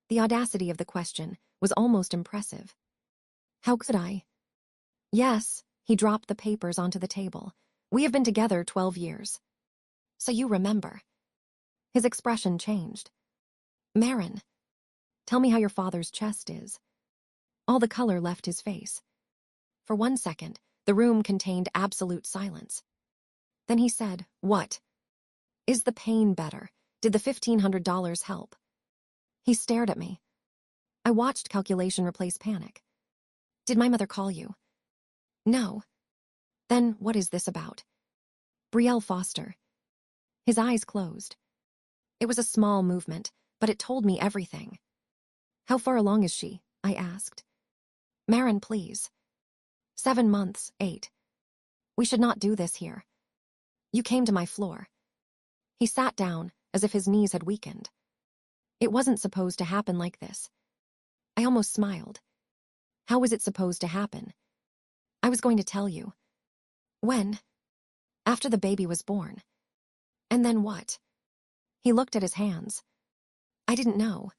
A: The audacity of the question was almost impressive. "How could I?" "Yes," he dropped the papers onto the table. "We have been together 12 years. So you remember." His expression changed. "Marin, tell me how your father's chest is." All the color left his face. For 1 second, the room contained absolute silence. Then he said, "What? Is the pain better? Did the $1,500 help?" He stared at me. I watched calculation replace panic. "Did my mother call you?" "No." "Then what is this about?" "Brielle Foster." His eyes closed. It was a small movement, but it told me everything. "How far along is she?" I asked. "Marin, please." 7 months, 8. "We should not do this here. You came to my floor." He sat down, as if his knees had weakened. "It wasn't supposed to happen like this." I almost smiled. "How was it supposed to happen?" "I was going to tell you." "When?" "After the baby was born." "And then what?" He looked at his hands. "I didn't know."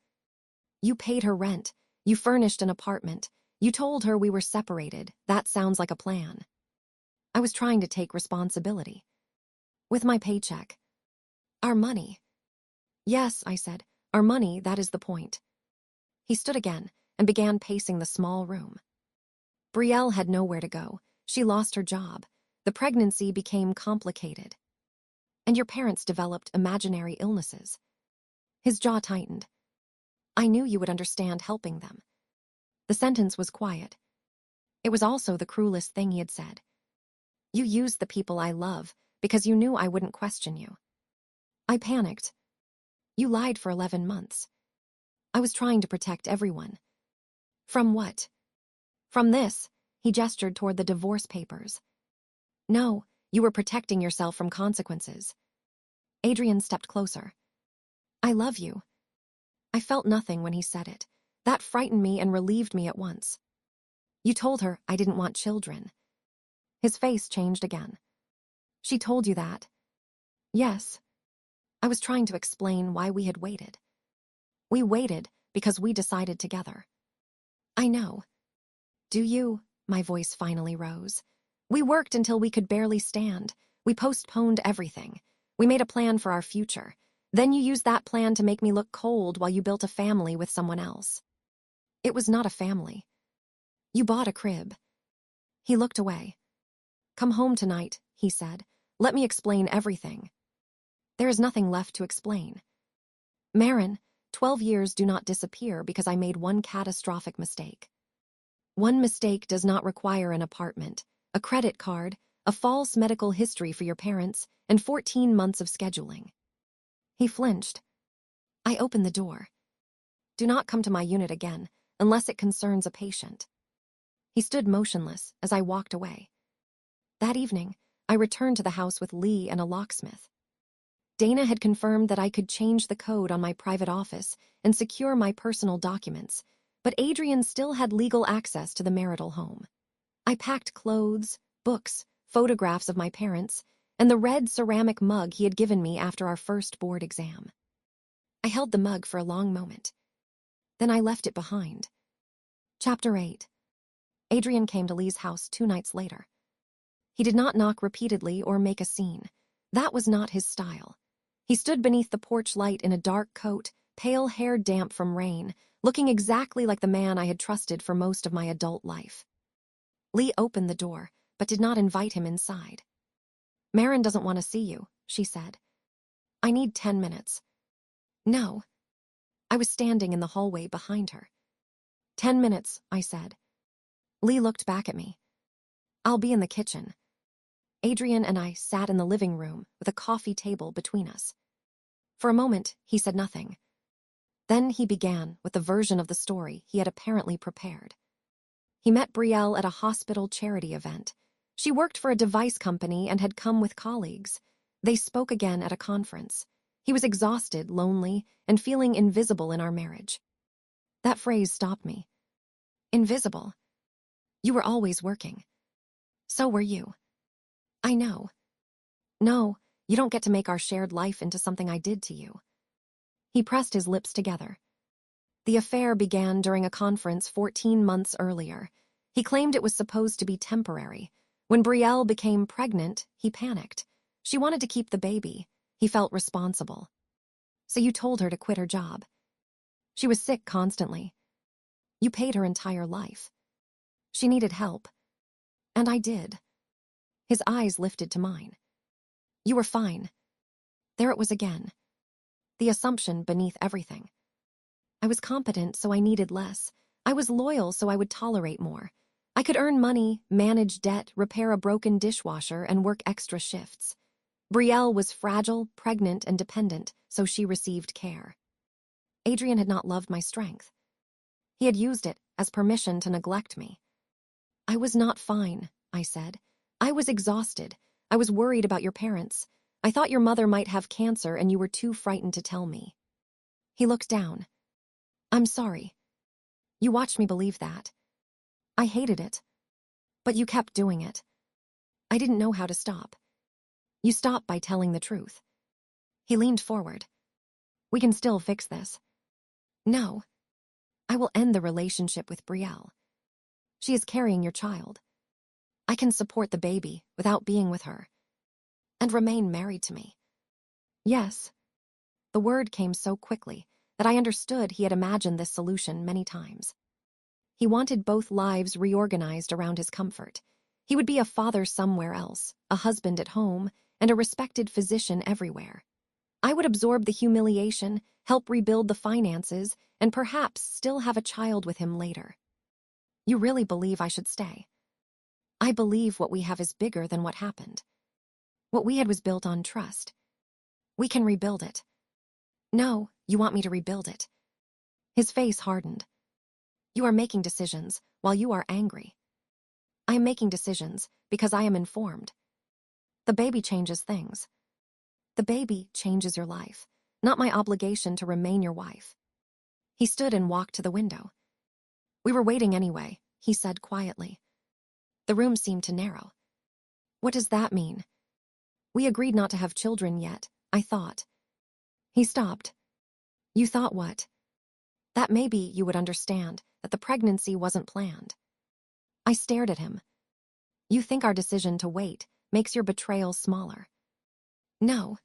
A: "You paid her rent. You furnished an apartment. You told her we were separated. That sounds like a plan." I was trying to take responsibility. "With my paycheck." "Our money." "Yes," I said. "Our money, that is the point." He stood again and began pacing the small room. Brielle had nowhere to go. She lost her job. The pregnancy became complicated. And your parents developed imaginary illnesses. His jaw tightened. "I knew you would understand helping them." The sentence was quiet. It was also the cruelest thing he had said. "You used the people I love because you knew I wouldn't question you." I panicked. "You lied for 11 months. I was trying to protect everyone." "From what?" "From this," he gestured toward the divorce papers. "No, you were protecting yourself from consequences." Adrian stepped closer. "I love you." I felt nothing when he said it. That frightened me and relieved me at once. "You told her I didn't want children." His face changed again. "She told you that?" "Yes." I was trying to explain why we had waited. "We waited because we decided together." "I know." "Do you?" My voice finally rose. "We worked until we could barely stand. We postponed everything. We made a plan for our future. Then you used that plan to make me look cold while you built a family with someone else." "It was not a family." "You bought a crib." He looked away. "Come home tonight," he said. "Let me explain everything." There is nothing left to explain. Marin, 12 years do not disappear because I made one catastrophic mistake. One mistake does not require an apartment, a credit card, a false medical history for your parents, and 14 months of scheduling. He flinched. I opened the door. "Do not come to my unit again, unless it concerns a patient." He stood motionless as I walked away. That evening, I returned to the house with Lee and a locksmith. Dana had confirmed that I could change the code on my private office and secure my personal documents, but Adrian still had legal access to the marital home. I packed clothes, books, photographs of my parents, and the red ceramic mug he had given me after our first board exam. I held the mug for a long moment. Then I left it behind. Chapter 8. Adrian came to Lee's house 2 nights later. He did not knock repeatedly or make a scene. That was not his style. He stood beneath the porch light in a dark coat, pale hair damp from rain, looking exactly like the man I had trusted for most of my adult life. Lee opened the door, but did not invite him inside. "Marin doesn't want to see you," she said. "I need 10 minutes." "No." I was standing in the hallway behind her. 10 minutes, I said. Lee looked back at me. "I'll be in the kitchen." Adrian and I sat in the living room with a coffee table between us. For a moment, he said nothing. Then he began with the version of the story he had apparently prepared. He met Brielle at a hospital charity event. She worked for a device company and had come with colleagues. They spoke again at a conference. He was exhausted, lonely, and feeling invisible in our marriage. That phrase stopped me. Invisible. You were always working. So were you. I know. No, you don't get to make our shared life into something I did to you. He pressed his lips together. The affair began during a conference 14 months earlier. He claimed it was supposed to be temporary. When Brielle became pregnant, he panicked. She wanted to keep the baby. He felt responsible. So you told her to quit her job. She was sick constantly. You paid her entire life. She needed help. And I did. His eyes lifted to mine. You were fine. There it was again. The assumption beneath everything. I was competent, so I needed less. I was loyal, so I would tolerate more. I could earn money, manage debt, repair a broken dishwasher, and work extra shifts. Brielle was fragile, pregnant, and dependent, so she received care. Adrian had not loved my strength. He had used it as permission to neglect me. I was not fine, I said. I was exhausted. I was worried about your parents. I thought your mother might have cancer and you were too frightened to tell me. He looked down. I'm sorry. You watched me believe that. I hated it. But you kept doing it. I didn't know how to stop. You stopped by telling the truth. He leaned forward. We can still fix this. No. I will end the relationship with Brielle. She is carrying your child. I can support the baby without being with her. And remain married to me. Yes. The word came so quickly that I understood he had imagined this solution many times. He wanted both lives reorganized around his comfort. He would be a father somewhere else, a husband at home, and a respected physician everywhere. I would absorb the humiliation, help rebuild the finances, and perhaps still have a child with him later. You really believe I should stay? I believe what we have is bigger than what happened. What we had was built on trust. We can rebuild it. No, you want me to rebuild it. His face hardened. You are making decisions while you are angry. I am making decisions because I am informed. The baby changes things. The baby changes your life, not my obligation to remain your wife. He stood and walked to the window. We were waiting anyway, he said quietly. The room seemed to narrow. What does that mean? We agreed not to have children yet, I thought. He stopped. You thought what? That maybe you would understand that the pregnancy wasn't planned. I stared at him. You think our decision to wait makes your betrayal smaller. No.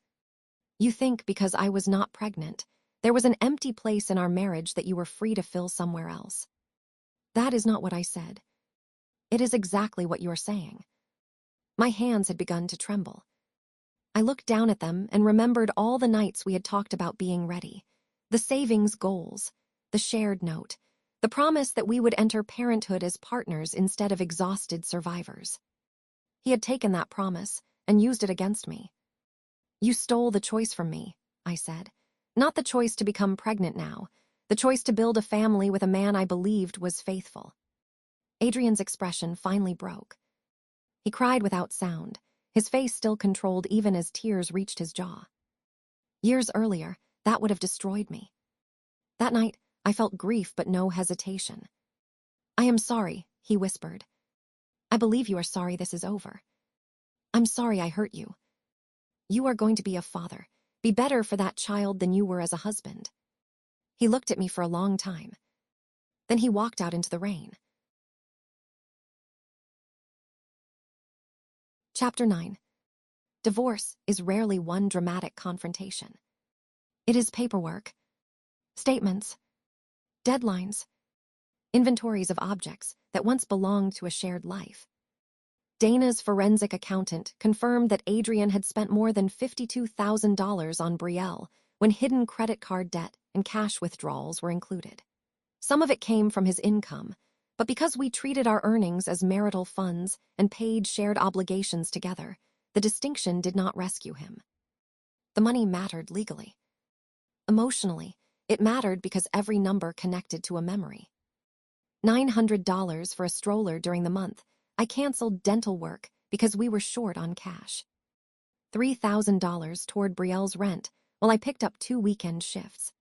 A: You think because I was not pregnant, there was an empty place in our marriage that you were free to fill somewhere else. That is not what I said. It is exactly what you are saying. My hands had begun to tremble. I looked down at them and remembered all the nights we had talked about being ready, the savings goals, the shared note, the promise that we would enter parenthood as partners instead of exhausted survivors. He had taken that promise and used it against me. You stole the choice from me, I said. Not the choice to become pregnant now, the choice to build a family with a man I believed was faithful. Adrian's expression finally broke. He cried without sound, his face still controlled even as tears reached his jaw. Years earlier, that would have destroyed me. That night, I felt grief but no hesitation. I am sorry, he whispered. I believe you are sorry this is over. I'm sorry I hurt you. You are going to be a father, be better for that child than you were as a husband. He looked at me for a long time. Then he walked out into the rain. Chapter 9. Divorce is rarely one dramatic confrontation. It is paperwork, statements, deadlines, inventories of objects that once belonged to a shared life. Dana's forensic accountant confirmed that Adrian had spent more than $52,000 on Brielle when hidden credit card debt and cash withdrawals were included. Some of it came from his income, but because we treated our earnings as marital funds and paid shared obligations together, the distinction did not rescue him. The money mattered legally. Emotionally, it mattered because every number connected to a memory. $900 for a stroller during the month. I canceled dental work because we were short on cash. $3,000 toward Brielle's rent while I picked up 2 weekend shifts.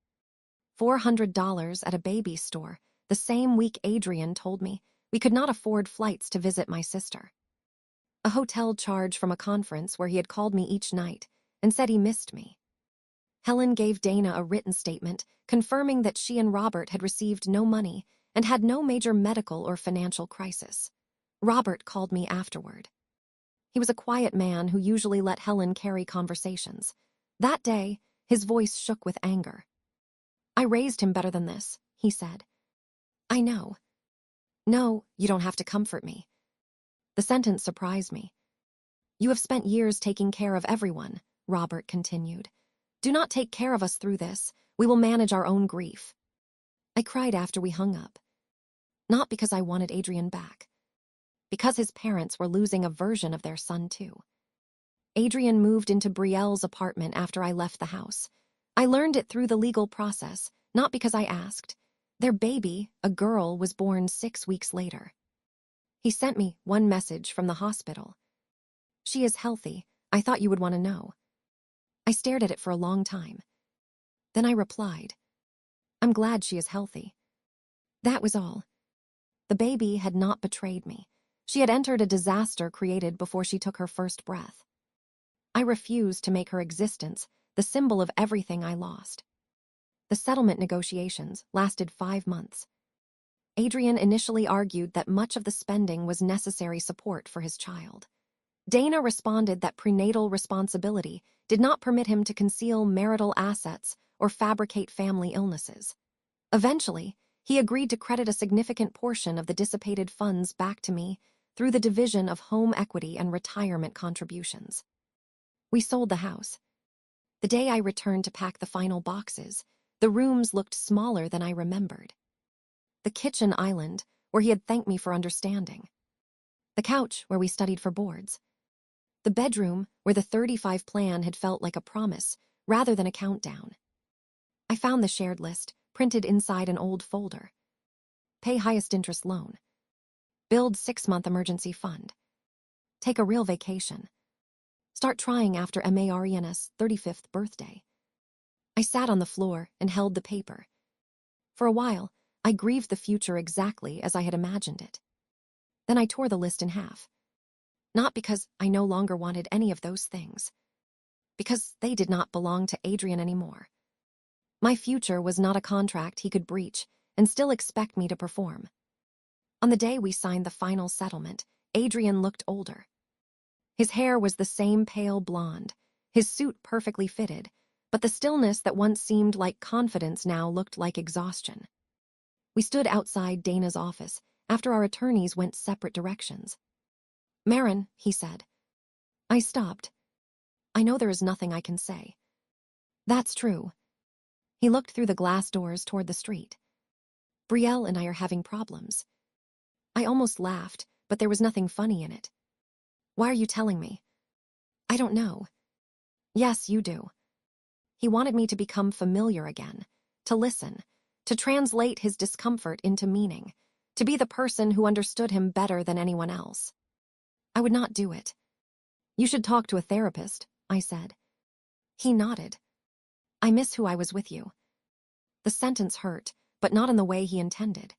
A: $400 at a baby store, the same week Adrian told me we could not afford flights to visit my sister. A hotel charge from a conference where he had called me each night and said he missed me. Helen gave Dana a written statement confirming that she and Robert had received no money and had no major medical or financial crisis. Robert called me afterward. He was a quiet man who usually let Helen carry conversations. That day, his voice shook with anger. "I raised him better than this," he said. "I know." "No, you don't have to comfort me." The sentence surprised me. "You have spent years taking care of everyone," Robert continued. "Do not take care of us through this. We will manage our own grief." I cried after we hung up. Not because I wanted Adrian back. Because his parents were losing a version of their son too. Adrian moved into Brielle's apartment after I left the house. I learned it through the legal process, not because I asked. Their baby, a girl, was born 6 weeks later. He sent me one message from the hospital. "She is healthy. I thought you would want to know." I stared at it for a long time. Then I replied, "I'm glad she is healthy." That was all. The baby had not betrayed me. She had entered a disaster created before she took her first breath. I refused to make her existence the symbol of everything I lost. The settlement negotiations lasted 5 months. Adrian initially argued that much of the spending was necessary support for his child. Dana responded that prenatal responsibility did not permit him to conceal marital assets or fabricate family illnesses. Eventually, he agreed to credit a significant portion of the dissipated funds back to me through the division of home equity and retirement contributions. We sold the house. The day I returned to pack the final boxes, the rooms looked smaller than I remembered. The kitchen island, where he had thanked me for understanding. The couch, where we studied for boards. The bedroom, where the 35 plan had felt like a promise rather than a countdown. I found the shared list, printed inside an old folder. Pay highest interest loan. Build 6-month emergency fund. Take a real vacation. Start trying after Maren's 35th birthday. I sat on the floor and held the paper. For a while, I grieved the future exactly as I had imagined it. Then I tore the list in half. Not because I no longer wanted any of those things. Because they did not belong to Adrian anymore. My future was not a contract he could breach and still expect me to perform. On the day we signed the final settlement, Adrian looked older. His hair was the same pale blonde, his suit perfectly fitted, but the stillness that once seemed like confidence now looked like exhaustion. We stood outside Dana's office after our attorneys went separate directions. "Maren," he said. I stopped. "I know there is nothing I can say." "That's true." He looked through the glass doors toward the street. "Brielle and I are having problems." I almost laughed, but there was nothing funny in it. "Why are you telling me?" "I don't know." "Yes, you do." He wanted me to become familiar again, to listen, to translate his discomfort into meaning, to be the person who understood him better than anyone else. I would not do it. "You should talk to a therapist," I said. He nodded. "I miss who I was with you." The sentence hurt, but not in the way he intended.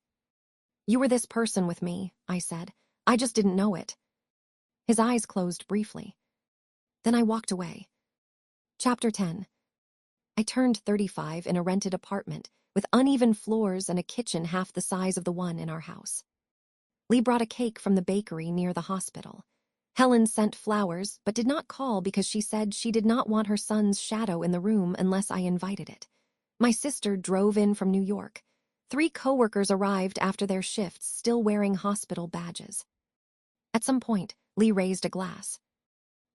A: "You were this person with me," I said. "I just didn't know it." His eyes closed briefly. Then I walked away. Chapter 10. I turned 35 in a rented apartment with uneven floors and a kitchen half the size of the one in our house. Lee brought a cake from the bakery near the hospital. Helen sent flowers, but did not call because she said she did not want her son's shadow in the room unless I invited it. My sister drove in from New York. 3 coworkers arrived after their shifts, still wearing hospital badges. At some point, Lee raised a glass.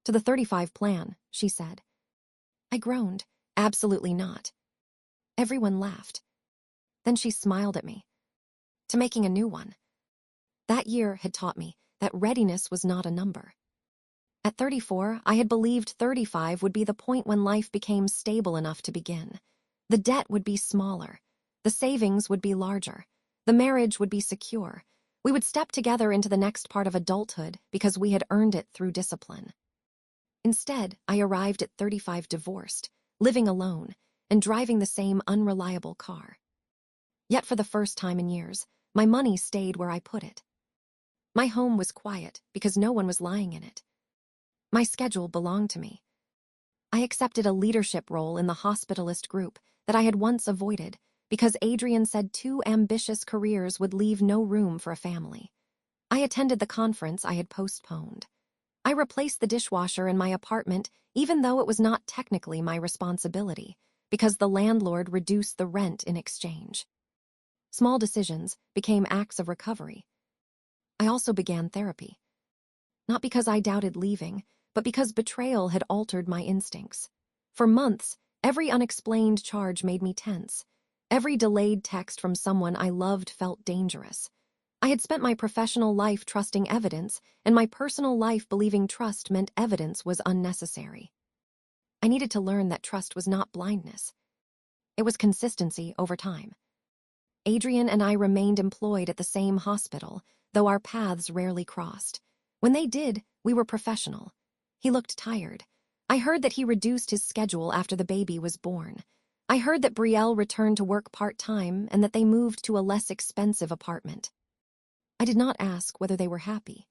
A: "To the 35 plan," she said. I groaned. "Absolutely not." Everyone laughed. Then she smiled at me. "To making a new one." That year had taught me that readiness was not a number. At 34, I had believed 35 would be the point when life became stable enough to begin. The debt would be smaller. The savings would be larger. The marriage would be secure. We would step together into the next part of adulthood because we had earned it through discipline. Instead, I arrived at 35 divorced, living alone, and driving the same unreliable car. Yet for the first time in years, my money stayed where I put it. My home was quiet because no one was lying in it. My schedule belonged to me. I accepted a leadership role in the hospitalist group that I had once avoided because Adrian said 2 ambitious careers would leave no room for a family. I attended the conference I had postponed. I replaced the dishwasher in my apartment even though it was not technically my responsibility because the landlord reduced the rent in exchange. Small decisions became acts of recovery. I also began therapy. Not because I doubted leaving, but because betrayal had altered my instincts. For months, every unexplained charge made me tense. Every delayed text from someone I loved felt dangerous. I had spent my professional life trusting evidence, and my personal life believing trust meant evidence was unnecessary. I needed to learn that trust was not blindness. It was consistency over time. Adrian and I remained employed at the same hospital, though our paths rarely crossed. When they did, we were professional. He looked tired. I heard that he reduced his schedule after the baby was born. I heard that Brielle returned to work part-time and that they moved to a less expensive apartment. I did not ask whether they were happy.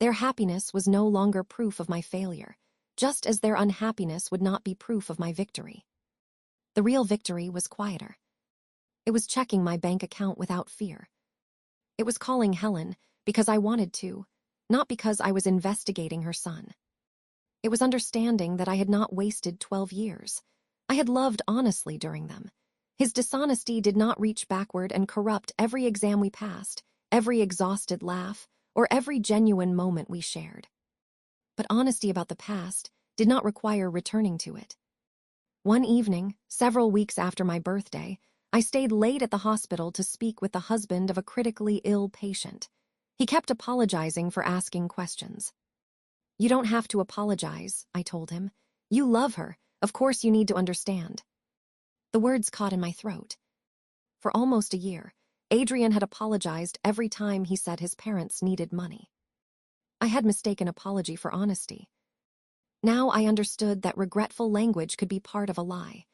A: Their happiness was no longer proof of my failure, just as their unhappiness would not be proof of my victory. The real victory was quieter. It was checking my bank account without fear. It was calling Helen because I wanted to, not because I was investigating her son. It was understanding that I had not wasted 12 years. I had loved honestly during them. His dishonesty did not reach backward and corrupt every exam we passed, every exhausted laugh, or every genuine moment we shared. But honesty about the past did not require returning to it. One evening, several weeks after my birthday, I stayed late at the hospital to speak with the husband of a critically ill patient. He kept apologizing for asking questions. "You don't have to apologize," I told him. "You love her. Of course you need to understand." The words caught in my throat. For almost a year, Adrian had apologized every time he said his parents needed money. I had mistaken apology for honesty. Now I understood that regretful language could be part of a lie.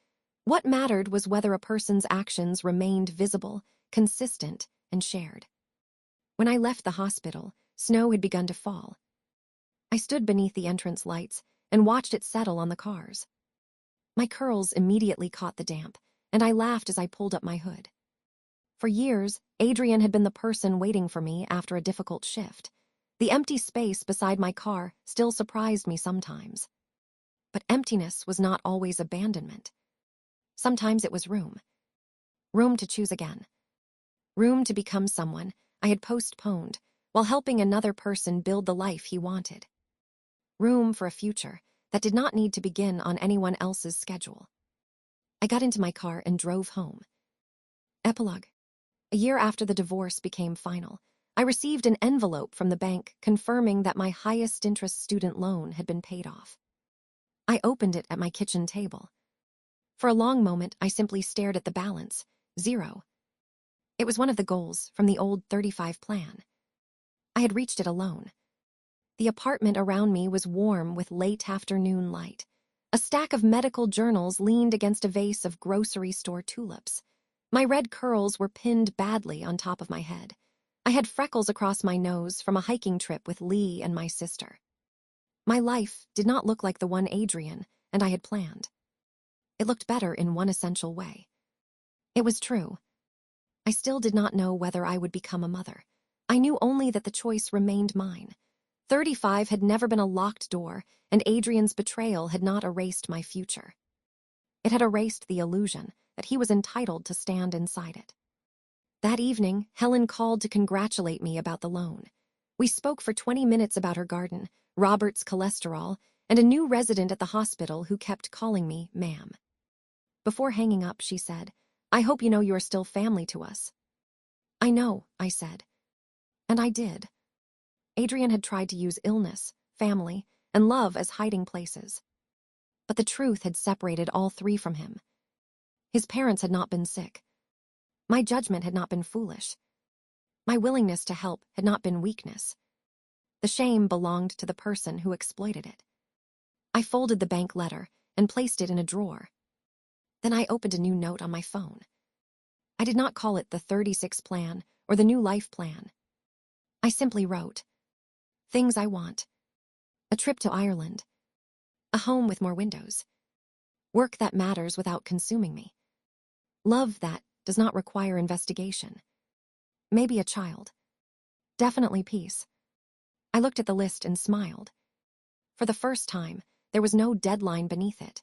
A: What mattered was whether a person's actions remained visible, consistent, and shared. When I left the hospital, snow had begun to fall. I stood beneath the entrance lights and watched it settle on the cars. My curls immediately caught the damp, and I laughed as I pulled up my hood. For years, Adrian had been the person waiting for me after a difficult shift. The empty space beside my car still surprised me sometimes. But emptiness was not always abandonment. Sometimes it was room. Room to choose again. Room to become someone I had postponed while helping another person build the life he wanted. Room for a future that did not need to begin on anyone else's schedule. I got into my car and drove home. Epilogue. A year after the divorce became final, I received an envelope from the bank confirming that my highest interest student loan had been paid off. I opened it at my kitchen table. For a long moment, I simply stared at the balance, 0. It was one of the goals from the old 35 plan. I had reached it alone. The apartment around me was warm with late afternoon light. A stack of medical journals leaned against a vase of grocery store tulips. My red curls were pinned badly on top of my head. I had freckles across my nose from a hiking trip with Lee and my sister. My life did not look like the one Adrian and I had planned. It looked better in one essential way. It was true. I still did not know whether I would become a mother. I knew only that the choice remained mine. 35 had never been a locked door, and Adrian's betrayal had not erased my future. It had erased the illusion that he was entitled to stand inside it. That evening, Helen called to congratulate me about the loan. We spoke for 20 minutes about her garden, Robert's cholesterol, and a new resident at the hospital who kept calling me ma'am. Before hanging up, she said, "I hope you know you are still family to us." "I know," I said. And I did. Adrian had tried to use illness, family, and love as hiding places. But the truth had separated all three from him. His parents had not been sick. My judgment had not been foolish. My willingness to help had not been weakness. The shame belonged to the person who exploited it. I folded the bank letter and placed it in a drawer. Then I opened a new note on my phone. I did not call it the 36 plan or the new life plan. I simply wrote, things I want. A trip to Ireland. A home with more windows. Work that matters without consuming me. Love that does not require investigation. Maybe a child. Definitely peace. I looked at the list and smiled. For the first time, there was no deadline beneath it.